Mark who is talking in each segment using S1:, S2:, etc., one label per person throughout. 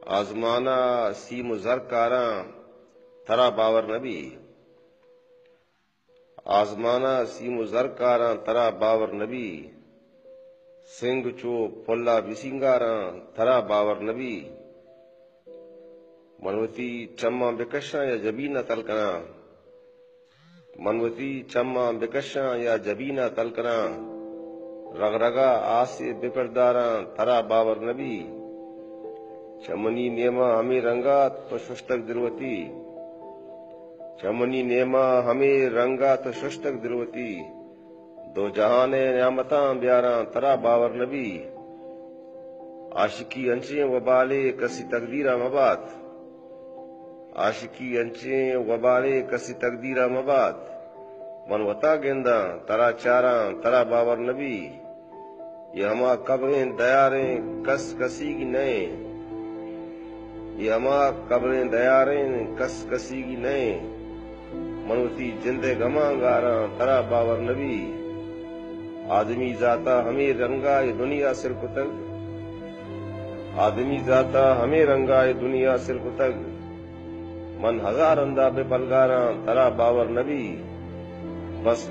S1: آزمانا same و زر کاراں تھرا باور نبی آزمانا سیم و زر کاراں ترا باور نبی سنگ چو پلا بسنگاراں تھرا باور نبی منوتی چماں بکشاں یا جبینہ تلکنا منوتی چماں بکشاں یا جبینہ تلکنا رگ رگا آسے بپرداراں تھرا باور نبی چمنی نیما ہمیں رنگا تو ششتک دلوتی چمنی نیما ہمیں رنگا تو ششتک دلوتی دو جہان نعمتاں بیاراں ترا باور نبی عاشقی انچیں وبالے کسی تقدیرہ مبات عاشقی انچیں وبالے کسی تقدیرہ مبات من وطا گنداں ترا چاراں ترا باور نبی یہ ہما قبریں دیاریں کس کسی کی نئے یہ ہما قبریں دیاریں کس کسی کی نئے منوتی جلد گماں گاراں ترا باور نبی آدمی ذاتا ہمیں رنگا یہ دنیا سر کتگ آدمی ذاتا ہمیں رنگا یہ دنیا سر کتگ من ہزار اندہ بے پلگاراں ترا باور نبی بس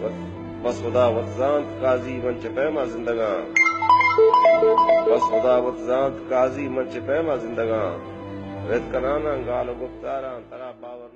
S1: خدا وطزانت قاضی من چپیما زندگاں بس خدا وطزانت قاضی من چپیما زندگاں رت کنانا گال گفتاراں ترا باور